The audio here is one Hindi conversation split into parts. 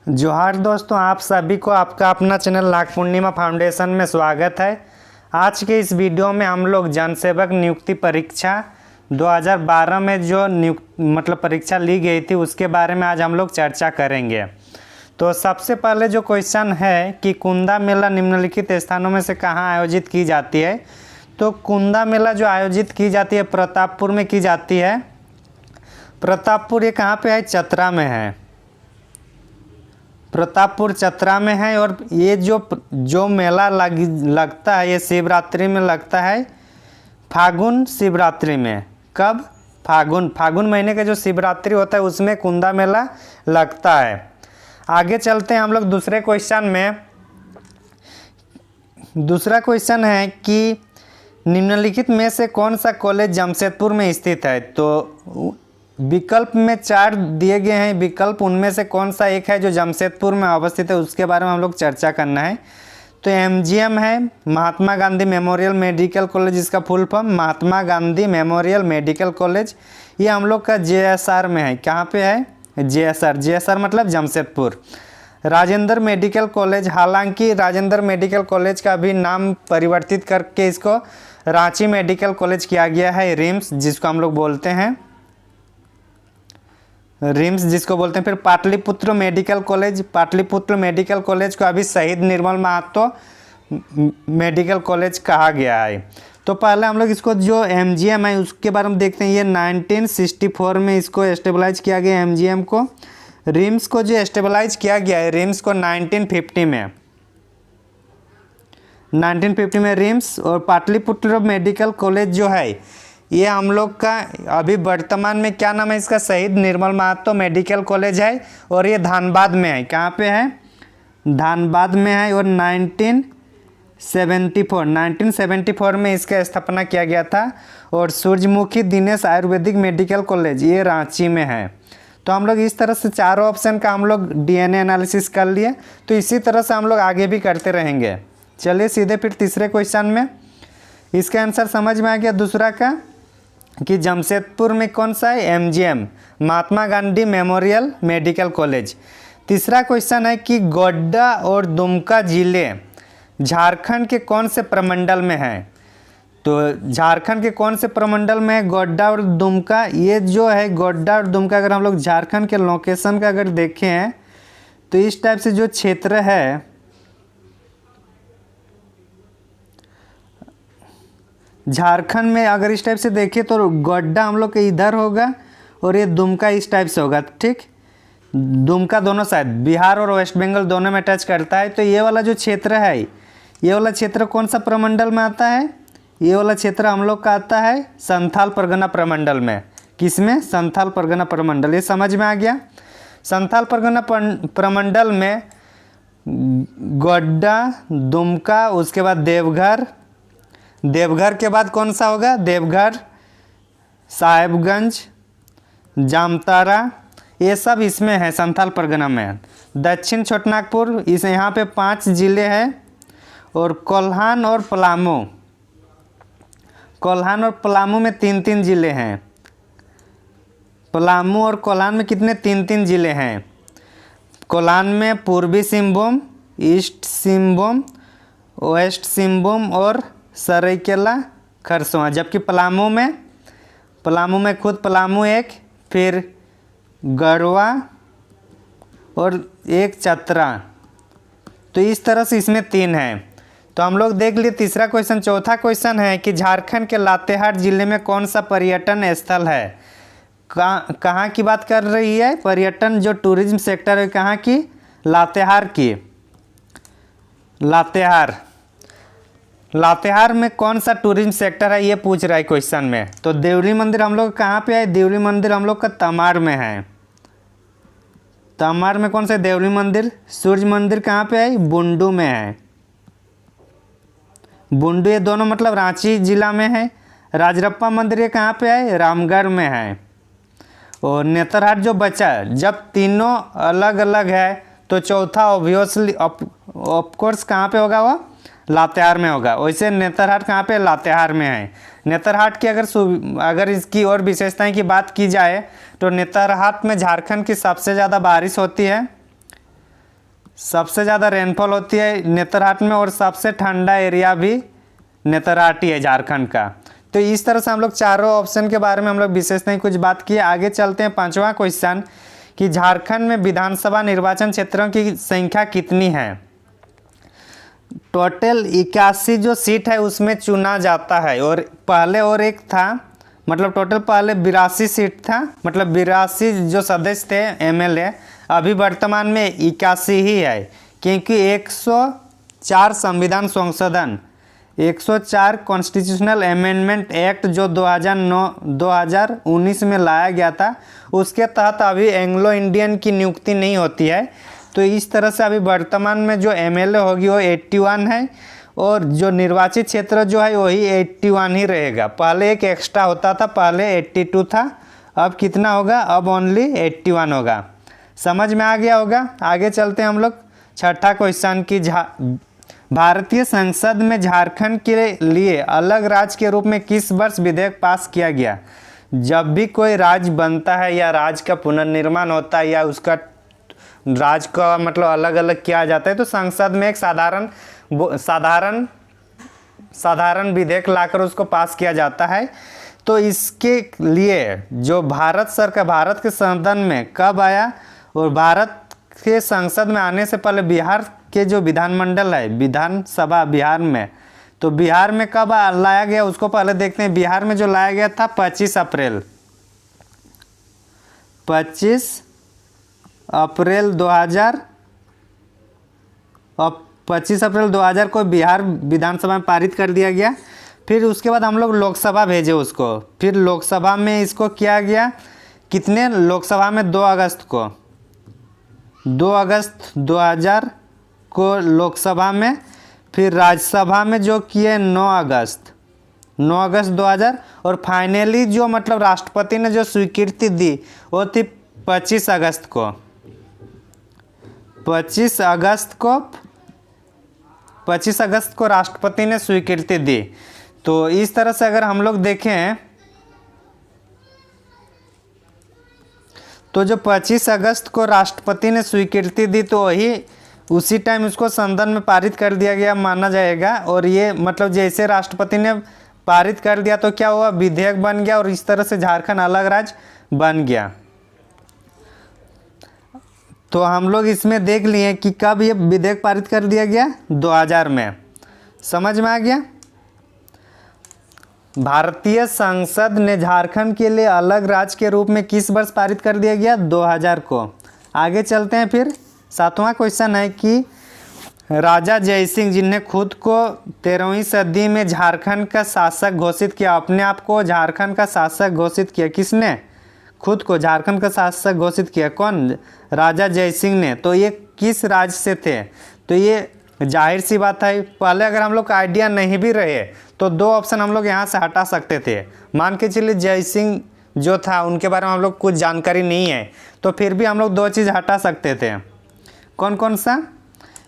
जोहार दोस्तों, आप सभी को आपका अपना चैनल लाख पूर्णिमा फाउंडेशन में स्वागत है। आज के इस वीडियो में हम लोग जनसेवक नियुक्ति परीक्षा 2012 में जो परीक्षा ली गई थी उसके बारे में आज हम लोग चर्चा करेंगे। तो सबसे पहले जो क्वेश्चन है कि कुंदा मेला निम्नलिखित स्थानों में से कहाँ आयोजित की जाती है। तो कुंदा मेला जो आयोजित की जाती है प्रतापपुर में की जाती है। प्रतापपुर ये कहाँ पे है? चतरा में है। प्रतापपुर चतरा में है। और ये जो मेला लगता है ये शिवरात्रि में लगता है, फागुन शिवरात्रि में। कब? फागुन महीने का जो शिवरात्रि होता है उसमें कुंदा मेला लगता है। आगे चलते हैं हम लोग दूसरे क्वेश्चन में। दूसरा क्वेश्चन है कि निम्नलिखित में से कौन सा कॉलेज जमशेदपुर में स्थित है। तो विकल्प में 4 दिए गए हैं विकल्प, उनमें से कौन सा एक है जो जमशेदपुर में अवस्थित है उसके बारे में हम लोग चर्चा करना है। तो एमजीएम है, Mahatma Gandhi memorial medical college, इसका full form Mahatma Gandhi memorial medical college. ये हम लोग का जेएसआर में है। कहाँ पे है? जेएसआर मतलब जमशेदपुर। राजेंद्र मेडिकल कॉलेज, हालांकि राजेंद्र मेडिकल कॉलेज का भी नाम परिवर्तित करके इसको रांची मेडिकल कॉलेज किया गया है, रिम्स जिसको हम लोग बोलते हैं, रिम्स जिसको बोलते हैं। फिर Pataliputra medical college, Pataliputra medical college को अभी शहीद निर्मल महतो मेडिकल कॉलेज कहा गया है। तो पहले हम लोग इसको जो एमजीएम है उसके बारे में देखते हैं। ये 1964 में इसको एस्टेबलाइज किया गया एमजीएम को। रिम्स को जो एस्टेबलाइज किया गया है, रिम्स को 1950 में रिम्स। और पाटलिपुत्र मेडिकल कॉलेज जो है ये हम लोग का अभी वर्तमान में क्या नाम है इसका? शहीद निर्मल महतो मेडिकल कॉलेज है। और ये धानबाद में है। कहाँ पे है? धानबाद में है। और 1974 में इसका स्थापना किया गया था। और सूरजमुखी दिनेश आयुर्वेदिक मेडिकल कॉलेज ये रांची में है। तो हम लोग इस तरह से चारों ऑप्शन का हम लोग डीएनए एनालिसिस कर लिए। तो इसी तरह से हम लोग आगे भी करते रहेंगे। चलिए सीधे फिर तीसरे क्वेश्चन में। इसका आंसर समझ में आ गया दूसरा का कि जमशेदपुर में कौन सा है? MGM Mahatma Gandhi memorial medical college. तीसरा क्वेश्चन है कि गोड्डा और दुमका जिले झारखंड के कौन से प्रमंडल में हैं। तो झारखंड के कौन से प्रमंडल में है गोड्डा और दुमका? ये जो है गोड्डा और दुमका, अगर हम लोग झारखंड के लोकेशन का अगर देखें तो इस टाइप से जो क्षेत्र है, झारखंड में अगर इस टाइप से देखें तो गोड्डा हम लोग के इधर होगा और ये दुमका इस टाइप से होगा। ठीक, दुमका दोनों साइड बिहार और वेस्ट बंगाल दोनों में टच करता है। तो ये वाला जो क्षेत्र है, ये वाला क्षेत्र कौन सा प्रमंडल में आता है? ये वाला क्षेत्र हम लोग का आता है संथाल परगना प्रमंडल में। किसमें? संथाल परगना प्रमंडल। ये समझ में आ गया। संथाल परगना प्रमंडल में गोड्डा, दुमका, उसके बाद देवघर के बाद कौन सा होगा? देवघर, साहेबगंज, जामताड़ा, ये सब इसमें है संथाल परगना में। दक्षिण छोटानागपुर, इस यहाँ पे 5 जिले हैं। और कोल्हान और पलामू में 3 जिले हैं। पलामू और कोल्हान में कितने? 3 जिले हैं। कोल्हान में पूर्वी सिंहभूम, ईस्ट सिंहभूम, वेस्ट सिंहभूम और सरायकेला खरसवां। जबकि पलामू में खुद पलामू एक, फिर गढ़वा और एक चतरा। तो इस तरह से इसमें 3 हैं। तो हम लोग देख लिए तीसरा क्वेश्चन। चौथा क्वेश्चन है कि झारखंड के लातेहार जिले में कौन सा पर्यटन स्थल है। कहाँ की बात कर रही है? पर्यटन जो टूरिज्म सेक्टर है कहाँ की? लातेहार की। लातेहार में कौन सा टूरिज्म सेक्टर है ये पूछ रहा है क्वेश्चन में। तो देवरी मंदिर हम लोग कहाँ पे है? देवरी मंदिर हम लोग का तमार में है। तमार में कौन सा? देवरी मंदिर। सूर्य मंदिर कहाँ पे है? बुंडू में है। बुंडू ये दोनों मतलब रांची जिला में है। राजरप्पा मंदिर ये कहाँ पे है? रामगढ़ में है। और नेतरहाट जो बचा, जब तीनों अलग अलग है तो चौथा ऑब्वियसली ऑफकोर्स कहाँ पे होगा? वो लातेहार में होगा। वैसे नेतरहाट कहाँ पे? लातेहार में है। नेतरहाट की अगर इसकी और विशेषताएं की बात की जाए तो नेतरहाट में झारखंड की सबसे ज़्यादा बारिश होती है। सबसे ज़्यादा रेनफॉल होती है नेतरहाट में और सबसे ठंडा एरिया भी नेतरहाट ही है झारखंड का। तो इस तरह से हम लोग चारों ऑप्शन के बारे में हम लोग विशेष नहीं कुछ बात किए। आगे चलते हैं 5वां क्वेश्चन कि झारखंड में विधानसभा निर्वाचन क्षेत्रों की संख्या कितनी है। टोटल 81 जो सीट है उसमें चुना जाता है और पहले और एक था, मतलब टोटल पहले 82 सीट था, मतलब 82 जो सदस्य थे एमएलए, अभी वर्तमान में 81 ही है क्योंकि 104 संविधान संशोधन 104 कॉन्स्टिट्यूशनल अमेंडमेंट एक्ट जो 2019 में लाया गया था उसके तहत अभी एंग्लो इंडियन की नियुक्ति नहीं होती है। तो इस तरह से अभी वर्तमान में जो एमएलए होगी वो 81 है और जो निर्वाचित क्षेत्र जो है वही 81 ही रहेगा। पहले एक एक्स्ट्रा होता था, पहले 82 था, अब कितना होगा, अब ओनली 81 होगा। समझ में आ गया होगा। आगे चलते हैं हम लोग 6ठा क्वेश्चन की भारतीय संसद में झारखंड के लिए अलग राज्य के रूप में किस वर्ष विधेयक पास किया गया। जब भी कोई राज्य बनता है या राज्य का पुनर्निर्माण होता है या उसका राज्य का मतलब अलग अलग किया जाता है तो संसद में एक साधारण विधेयक लाकर उसको पास किया जाता है। तो इसके लिए जो भारत के सदन में कब आया और भारत के संसद में आने से पहले बिहार के जो विधानमंडल है विधानसभा बिहार में, तो बिहार में कब लाया गया उसको पहले देखते हैं। बिहार में जो लाया गया था 25 अप्रैल 2000 को बिहार विधानसभा में पारित कर दिया गया। फिर उसके बाद हम लोग लोकसभा भेजे उसको, फिर लोकसभा में इसको किया गया कितने, लोकसभा में 2 अगस्त 2000 को लोकसभा में, फिर राज्यसभा में जो किए 9 अगस्त 2000 और फाइनली जो मतलब राष्ट्रपति ने जो स्वीकृति दी वो थी 25 अगस्त को 25 अगस्त को राष्ट्रपति ने स्वीकृति दी। तो इस तरह से अगर हम लोग देखें तो जो 25 अगस्त को राष्ट्रपति ने स्वीकृति दी तो वही उसी टाइम उसको संसद में पारित कर दिया गया माना जाएगा। और ये मतलब जैसे राष्ट्रपति ने पारित कर दिया तो क्या हुआ, विधेयक बन गया और इस तरह से झारखंड अलग राज्य बन गया। तो हम लोग इसमें देख लिए कि कब ये विधेयक पारित कर दिया गया, 2000 में। समझ में आ गया। भारतीय संसद ने झारखंड के लिए अलग राज्य के रूप में किस वर्ष पारित कर दिया गया, 2000 को। आगे चलते हैं। फिर 7वां क्वेश्चन है कि राजा जयसिंह जिन्हें खुद को 13वीं सदी में झारखंड का शासक घोषित किया, अपने आप को झारखंड का शासक घोषित किया, किसने खुद को झारखंड का शासक घोषित किया, कौन, राजा जयसिंह ने। तो ये किस राज्य से थे, तो ये जाहिर सी बात है पहले अगर हम लोग का आइडिया नहीं भी रहे तो 2 ऑप्शन हम लोग यहाँ से हटा सकते थे। मान के चलिए जयसिंह जो था उनके बारे में हम लोग कुछ जानकारी नहीं है तो फिर भी हम लोग 2 चीज़ हटा सकते थे। कौन कौन सा,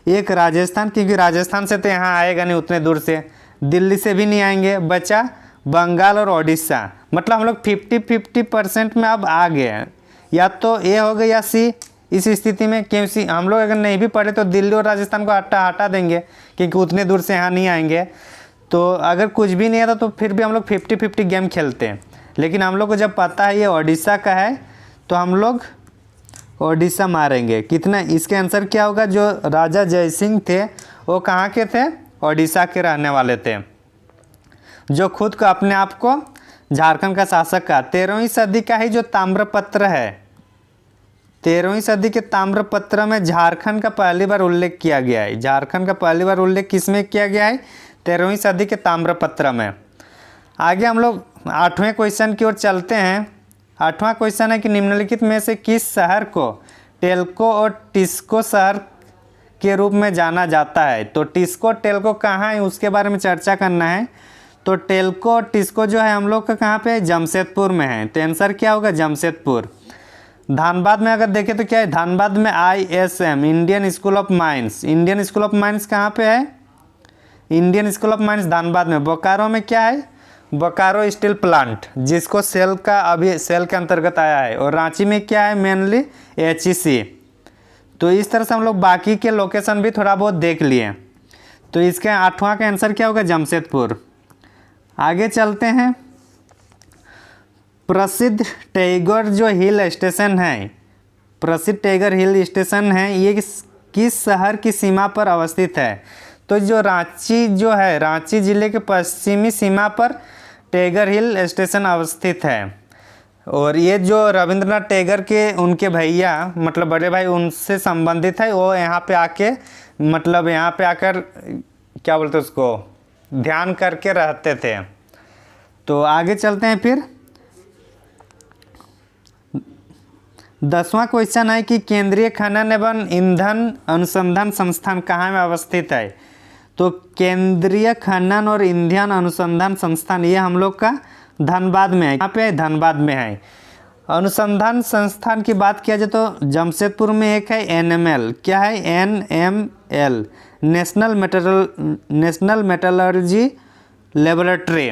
एक राजस्थान, क्योंकि राजस्थान से तो यहाँ आएगा नहीं उतने दूर से, दिल्ली से भी नहीं आएंगे, बचा बंगाल और उड़ीसा। मतलब हम लोग 50-50% में अब आ गए, या तो ए हो गया या सी। इस स्थिति में क्योंकि हम लोग अगर नहीं भी पढ़े तो दिल्ली और राजस्थान को हटा देंगे क्योंकि उतने दूर से यहाँ नहीं आएंगे। तो अगर कुछ भी नहीं आता तो फिर भी हम लोग 50-50 गेम खेलते हैं। लेकिन हम लोग को जब पता है ये उड़ीसा का है तो हम लोग उड़ीसा मारेंगे। कितना, इसके आंसर क्या होगा, जो राजा जयसिंह थे वो कहाँ के थे, उड़ीसा के रहने वाले थे, जो खुद को अपने आप को झारखंड का शासक का। 13वीं सदी का ही जो ताम्रपत्र है, 13वीं सदी के ताम्रपत्र में झारखंड का पहली बार उल्लेख किया गया है। झारखंड का पहली बार उल्लेख किस में किया गया है, 13वीं सदी के ताम्रपत्र में। आगे हम लोग 8वें क्वेश्चन की ओर चलते हैं। 8वां क्वेश्चन है कि निम्नलिखित में से किस शहर को टेल्को और टिस्को शहर के रूप में जाना जाता है। तो टिस्को टेल्को कहाँ है उसके बारे में चर्चा करना है। तो टेल्को और टिस्को जो है हम लोग का कहाँ पे है, जमशेदपुर में है। तो आंसर क्या होगा, जमशेदपुर। धानबाद में अगर देखें तो क्या है, धानबाद में ISM Indian school of mines, Indian school of mines कहाँ पे है, Indian school of mines Dhanbad में। बोकारो में क्या है, बोकारो स्टील प्लांट जिसको सेल का अभी सेल के अंतर्गत आया है। और रांची में क्या है, मेनली HEC। तो इस तरह से हम लोग बाकी के लोकेशन भी थोड़ा बहुत देख लिए। तो इसका 8वां का आंसर क्या होगा? जमशेदपुर। आगे चलते हैं। प्रसिद्ध टैगोर जो हिल स्टेशन है, प्रसिद्ध टैगोर हिल स्टेशन है, ये किस शहर की सीमा पर अवस्थित है? तो जो रांची जो है, रांची जिले के पश्चिमी सीमा पर टैगोर हिल स्टेशन अवस्थित है। और ये जो रविंद्रनाथ टैगोर के उनके भैया मतलब बड़े भाई उनसे संबंधित है। वो यहाँ पे आके मतलब यहाँ पे आकर क्या बोलते हैं उसको, ध्यान करके रहते थे। तो आगे चलते हैं फिर। 10वां क्वेश्चन है कि केंद्रीय खनन एवं ईंधन अनुसंधान संस्थान कहाँ में अवस्थित है? तो केंद्रीय खनन और ईंधन अनुसंधान संस्थान ये हम लोग का धनबाद में है। यहाँ पे धनबाद में है। अनुसंधान संस्थान की बात किया जाए तो जमशेदपुर में एक है एनएमएल। क्या है? NML, national metallurgy laboratory.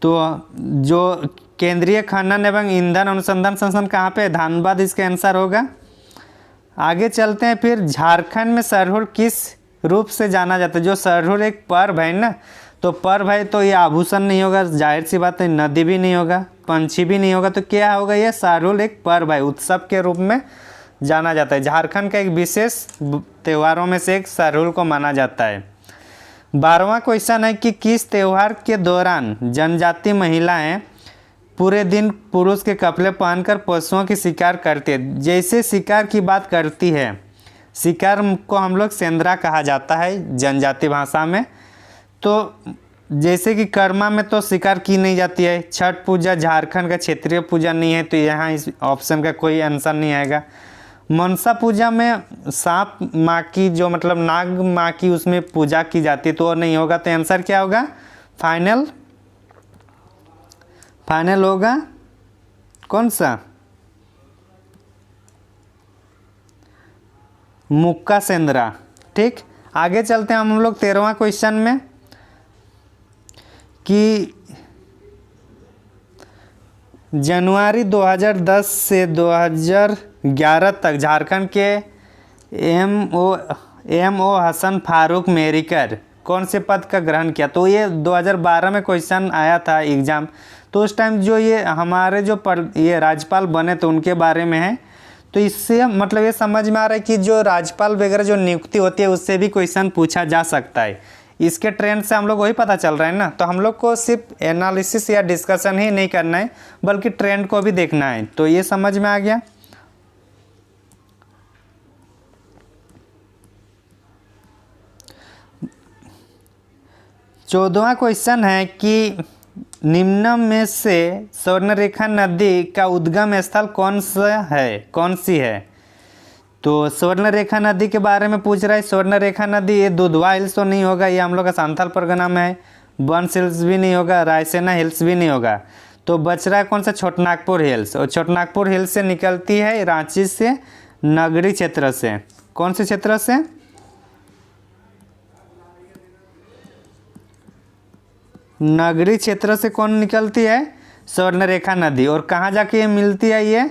तो जो केंद्रीय खनन एवं ईंधन अनुसंधान संस्थान कहाँ पे? धनबाद इसका आंसर होगा। आगे चलते हैं फिर। झारखंड में सरहुल किस रूप से जाना जाता है? जो सरहुल एक पर्व है ना, तो पर्व है तो ये आभूषण नहीं होगा, जाहिर सी बात है। नदी भी नहीं होगा, पंछी भी नहीं होगा, तो क्या होगा? ये सरहुल एक पर्व है, उत्सव के रूप में जाना जाता है। झारखंड का एक विशेष त्योहारों में से एक सरहुल को माना जाता है। 12वां क्वेश्चन है कि किस त्यौहार के दौरान जनजाति महिलाएं पूरे दिन पुरुष के कपड़े पहनकर पशुओं की शिकार करती है? जैसे शिकार की बात करती है, शिकार को हम लोग सेंद्रा कहा जाता है जनजाति भाषा में। तो जैसे कि कर्मा में तो शिकार की नहीं जाती है। छठ पूजा झारखंड का क्षेत्रीय पूजा नहीं है, तो यहाँ इस ऑप्शन का कोई आंसर नहीं आएगा। मनसा पूजा में सांप माँ की जो मतलब नाग माँ की उसमें पूजा की जाती है, तो वो नहीं होगा। तो आंसर क्या होगा? फाइनल होगा कौन सा? मुक्का सेंद्रा। ठीक, आगे चलते हैं हम लोग 13वां क्वेश्चन में कि जनवरी 2010 से 2011 तक झारखंड के एमओ हसन फारूक मेरिकर कौन से पद का ग्रहण किया? तो ये 2012 में क्वेश्चन आया था एग्जाम। तो उस टाइम जो ये हमारे जो ये राज्यपाल बने थे उनके बारे में है। तो इससे मतलब ये समझ में आ रहा है कि जो राज्यपाल वगैरह जो नियुक्ति होती है उससे भी क्वेश्चन पूछा जा सकता है। इसके ट्रेंड से हम लोग वही पता चल रहा है ना। तो हम लोग को सिर्फ एनालिसिस या डिस्कशन ही नहीं करना है, बल्कि ट्रेंड को भी देखना है। तो ये समझ में आ गया। चौदहवां क्वेश्चन है कि निम्न में से स्वर्णरेखा नदी का उद्गम स्थल कौन सी है? तो स्वर्णरेखा नदी के बारे में पूछ रहा है। स्वर्णरेखा नदी ये दुधवा हिल्स तो नहीं होगा, ये हम लोग का सांथाल परगना में है। बंस हिल्स भी नहीं होगा, रायसेना हिल्स भी नहीं होगा। तो बच रहा है कौन सा? छोटनागपुर हिल्स। और छोटनागपुर हिल्स से निकलती है रांची से नगरी क्षेत्र से। कौन से क्षेत्र से? नगरी क्षेत्र से कौन निकलती है? स्वर्णरेखा नदी। और कहाँ जाके ये मिलती है? ये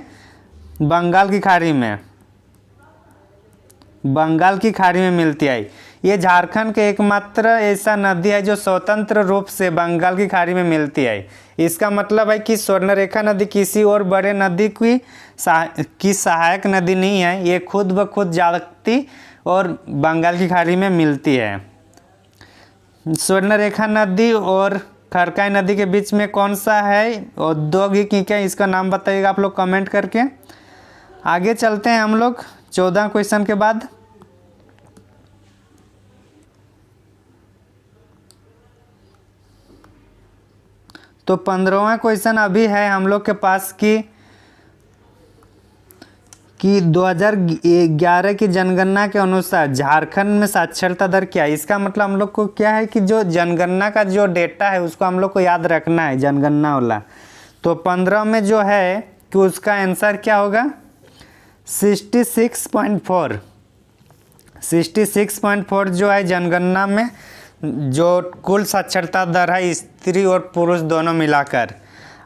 बंगाल की खाड़ी में, बंगाल की खाड़ी में मिलती है। ये झारखंड के एकमात्र ऐसा नदी है जो स्वतंत्र रूप से बंगाल की खाड़ी में मिलती है। इसका मतलब है कि स्वर्णरेखा नदी किसी और बड़े नदी की सहायक नदी नहीं है, ये खुद ब खुद जाती और बंगाल की खाड़ी में मिलती है। स्वर्णरेखा नदी और खरकाई नदी के बीच में कौन सा है औद्योगिक क्या? इसका नाम बताइएगा आप लोग कमेंट करके। आगे चलते हैं हम लोग 14 क्वेश्चन के बाद। तो 15वां क्वेश्चन अभी है हम लोग के पास कि 2011 की जनगणना के अनुसार झारखंड में साक्षरता दर क्या है? इसका मतलब हम लोग को क्या है कि जो जनगणना का जो डेटा है उसको हम लोग को याद रखना है, जनगणना वाला। तो 15 में जो है कि उसका आंसर क्या होगा? 66.4। 66.4 जो है जनगणना में जो कुल साक्षरता दर है स्त्री और पुरुष दोनों मिलाकर।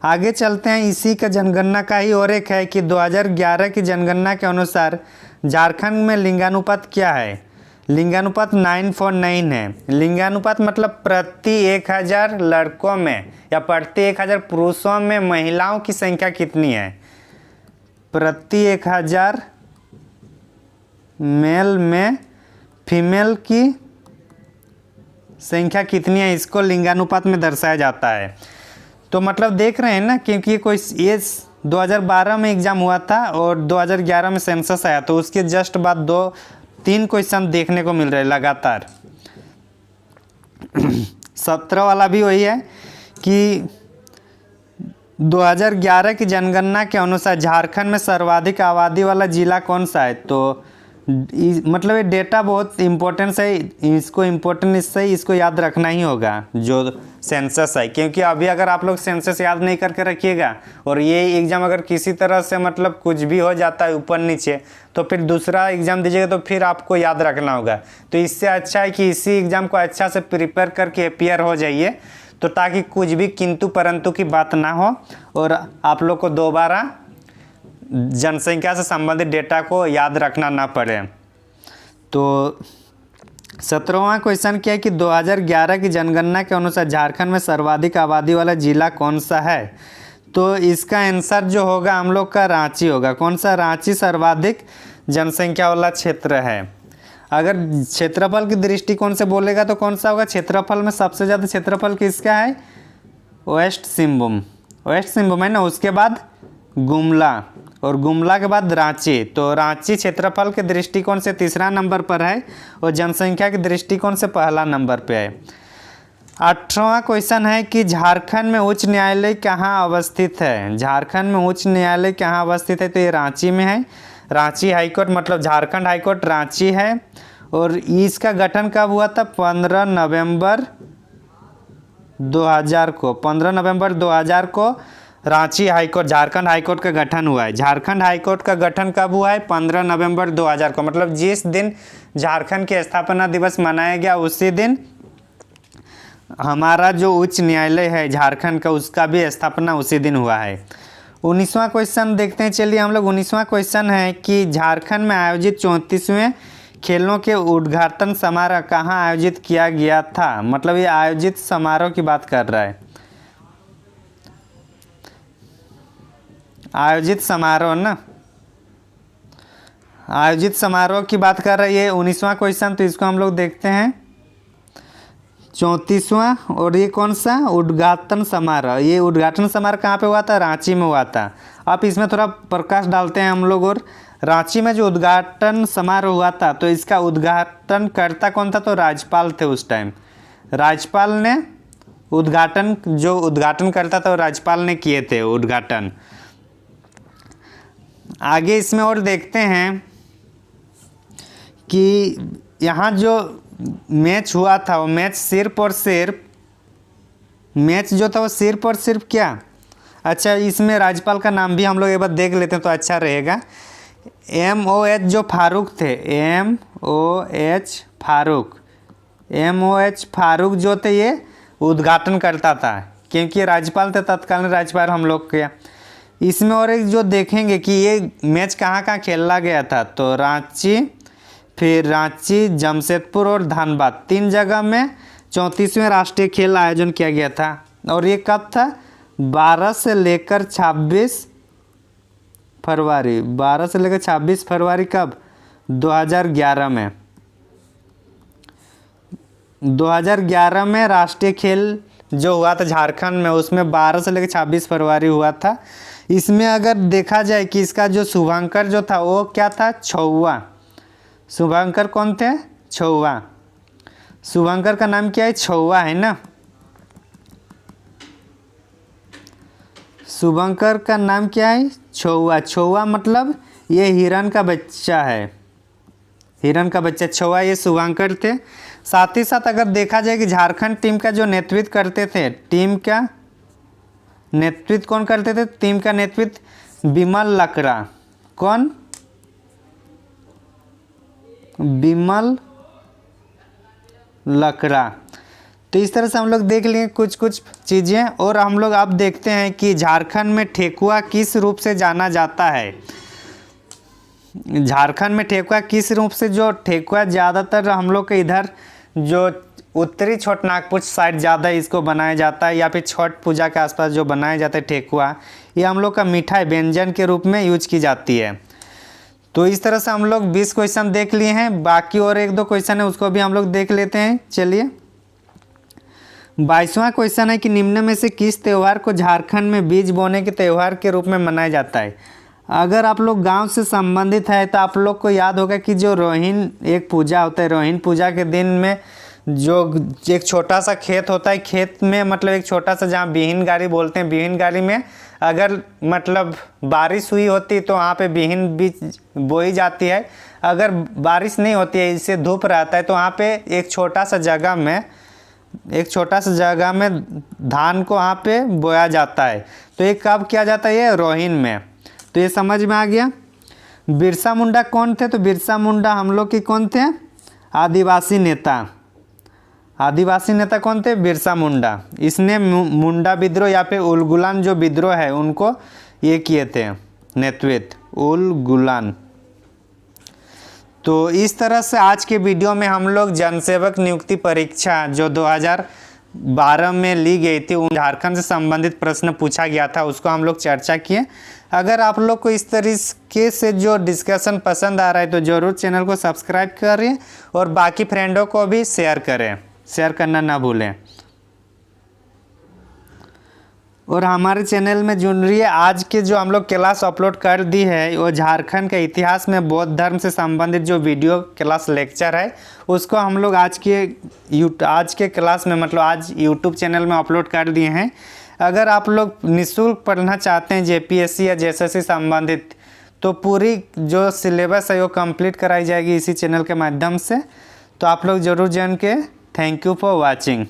आगे चलते हैं, इसी का जनगणना का ही और एक है कि 2011 की जनगणना के अनुसार झारखंड में लिंगानुपात क्या है। लिंगानुपात 9:9 है। लिंगानुपात मतलब प्रति 1000 लड़कों में या प्रति 1000 पुरुषों में महिलाओं की संख्या कितनी है। प्रति 1000 मेल में फीमेल की संख्या कितनी है, इसको लिंगानुपात में दर्शाया जाता है। तो मतलब देख रहे हैं ना, क्योंकि कोई ये 2012 में एग्ज़ाम हुआ था और 2011 में सेंसस आया, तो उसके जस्ट बाद 2-3 क्वेश्चन देखने को मिल रहे हैं लगातार। 17 वाला भी वही है कि 2011 की जनगणना के अनुसार झारखंड में सर्वाधिक आबादी वाला जिला कौन सा है। तो मतलब ये डेटा बहुत इम्पोर्टेंट है, इसको इम्पोर्टेंट इससे इसको याद रखना ही होगा जो सेंसस है, क्योंकि अभी अगर आप लोग सेंसस याद नहीं करके रखिएगा और ये एग्ज़ाम अगर किसी तरह से मतलब कुछ भी हो जाता है ऊपर नीचे, तो फिर दूसरा एग्ज़ाम दीजिएगा तो फिर आपको याद रखना होगा। तो इससे अच्छा है कि इसी एग्ज़ाम को अच्छा से प्रिपेयर करके अपियर हो जाइए, तो ताकि कुछ भी किंतु परंतु की बात ना हो और आप लोग को दोबारा जनसंख्या से संबंधित डेटा को याद रखना ना पड़े। तो 17वां क्वेश्चन क्या है कि 2011 की जनगणना के अनुसार झारखंड में सर्वाधिक आबादी वाला जिला कौन सा है। तो इसका आंसर जो होगा हम लोग का रांची होगा। कौन सा? रांची सर्वाधिक जनसंख्या वाला क्षेत्र है। अगर क्षेत्रफल की दृष्टिकोण से बोलेगा तो कौन सा होगा? क्षेत्रफल में सबसे ज़्यादा क्षेत्रफल किसका है? वेस्ट सिंहभूम। वेस्ट सिंहभूम है ना। उसके बाद गुमला और गुमला के बाद रांची। तो रांची क्षेत्रफल के दृष्टिकोण से तीसरा नंबर पर है और जनसंख्या के दृष्टिकोण से पहला नंबर पे है। 18वां क्वेश्चन है कि झारखंड में उच्च न्यायालय कहाँ अवस्थित है। झारखंड में उच्च न्यायालय कहाँ अवस्थित है? तो ये रांची में है। रांची हाईकोर्ट मतलब झारखंड हाईकोर्ट रांची है। और इसका गठन कब हुआ था? 15 नवंबर 2000 को। 15 नवंबर 2000 को रांची हाईकोर्ट, झारखंड हाईकोर्ट का गठन हुआ है। झारखंड हाईकोर्ट का गठन कब हुआ है? 15 नवंबर 2000 को। मतलब जिस दिन झारखंड के स्थापना दिवस मनाया गया उसी दिन हमारा जो उच्च न्यायालय है झारखंड का, उसका भी स्थापना उसी दिन हुआ है। 19वां क्वेश्चन देखते हैं। चलिए हम लोग 19वां क्वेश्चन है कि झारखंड में आयोजित 34वें खेलों के उद्घाटन समारोह कहाँ आयोजित किया गया था। मतलब ये आयोजित समारोह की बात कर रहा है। आयोजित समारोह ना, आयोजित समारोह की बात कर रही है 19वां क्वेश्चन। तो इसको हम लोग देखते हैं 34वां। और ये कौन सा? उद्घाटन समारोह। ये उद्घाटन समारोह कहाँ पे हुआ था? रांची में हुआ था। अब इसमें थोड़ा प्रकाश डालते हैं हम लोग। और रांची में जो उद्घाटन समारोह हुआ था तो इसका उद्घाटन करता कौन था? तो राज्यपाल थे उस टाइम। राज्यपाल ने उद्घाटन, जो उद्घाटन करता था वो राज्यपाल ने किए थे उद्घाटन। आगे इसमें और देखते हैं कि यहाँ जो मैच हुआ था वो मैच सिर्फ और सिर्फ, मैच जो था वो सिर्फ और सिर्फ क्या? अच्छा, इसमें राज्यपाल का नाम भी हम लोग एक बार देख लेते हैं तो अच्छा रहेगा। MOH जो फारूक थे, MOH फारूक, MOH फारूक जो थे ये उद्घाटन करता था, क्योंकि राज्यपाल थे तत्कालीन राज्यपाल हम लोग के। इसमें और एक जो देखेंगे कि ये मैच कहाँ कहाँ खेला गया था। तो रांची, फिर रांची, जमशेदपुर और धनबाद, 3 जगह में 34वें राष्ट्रीय खेल आयोजन किया गया था। और ये कब था? 12 से लेकर 26 फरवरी। 12 से लेकर 26 फरवरी कब? 2011 में। 2011 में राष्ट्रीय खेल जो हुआ था झारखंड में, उसमें 12 से लेकर 26 फरवरी हुआ था। इसमें अगर देखा जाए कि इसका जो शुभंकर जो था वो क्या था? छौवा। शुभंकर कौन थे? छौवा। शुभंकर का नाम क्या है? छौवा है ना। शुभंकर का नाम क्या है? छौवा। छौवा मतलब ये हिरण का बच्चा है, हिरण का बच्चा छौवा, ये शुभंकर थे। साथ ही साथ अगर देखा जाए कि झारखंड टीम का जो नेतृत्व करते थे, टीम का नेतृत्व कौन करते थे? टीम का नेतृत्व बिमल लकड़ा। कौन? बिमल लकड़ा। तो इस तरह से हम लोग देख लिए कुछ कुछ चीज़ें। और हम लोग अब देखते हैं कि झारखंड में ठेकुआ किस रूप से जाना जाता है। झारखंड में ठेकुआ किस रूप से, जो ठेकुआ ज़्यादातर हम लोग के इधर जो उत्तरी छोटनागपुर साइड ज़्यादा इसको बनाया जाता है, या फिर छठ पूजा के आसपास जो बनाया जाता है ठेकुआ, ये हम लोग का मिठाई व्यंजन के रूप में यूज की जाती है। तो इस तरह से हम लोग 20 क्वेश्चन देख लिए हैं। बाकी और 1-2 क्वेश्चन है उसको भी हम लोग देख लेते हैं। चलिए 22वां क्वेश्चन है कि निम्न में से किस त्यौहार को झारखंड में बीज बोने के त्यौहार के रूप में मनाया जाता है। अगर आप लोग गांव से संबंधित है तो आप लोग को याद होगा कि जो रोहिन एक पूजा होता है, रोहिन पूजा के दिन में जो एक छोटा सा खेत होता है, खेत में मतलब एक छोटा सा जहाँ बिहीन गाड़ी बोलते हैं, बिहीन गाड़ी में अगर मतलब बारिश हुई होती तो वहाँ पे बिहीन बीज बोई जाती है। अगर बारिश नहीं होती है, इससे धूप रहता है, तो वहाँ पे एक छोटा सा जगह में धान को वहाँ पे बोया जाता है। तो ये कब किया जाता है, ये रोहिन में। तो ये समझ में आ गया। बिरसा मुंडा कौन थे, तो बिरसा मुंडा हम लोग के कौन थे, आदिवासी नेता। आदिवासी नेता कौन थे, बिरसा मुंडा। इसने मुंडा विद्रोह या फिर उलगुलान जो विद्रोह है उनको ये किए थे नेतृत्व, उलगुलान। तो इस तरह से आज के वीडियो में हम लोग जनसेवक नियुक्ति परीक्षा जो 2012 में ली गई थी, उन झारखंड से संबंधित प्रश्न पूछा गया था, उसको हम लोग चर्चा किए। अगर आप लोग को इस तरीके से जो डिस्कशन पसंद आ रहा है तो ज़रूर चैनल को सब्सक्राइब करें और बाकी फ्रेंडों को भी शेयर करें, शेयर करना ना भूलें। और हमारे चैनल में जुड़ रही है। आज के जो हम लोग क्लास अपलोड कर दी है वो झारखंड के इतिहास में बौद्ध धर्म से संबंधित जो वीडियो क्लास लेक्चर है उसको हम लोग आज के क्लास में मतलब आज यूट्यूब चैनल में अपलोड कर दिए हैं। अगर आप लोग निःशुल्क पढ़ना चाहते हैं जेपीएससी या जेएसएससी संबंधित, तो पूरी जो सिलेबस है वो कंप्लीट कराई जाएगी इसी चैनल के माध्यम से। तो आप लोग ज़रूर जान के। Thank you for watching.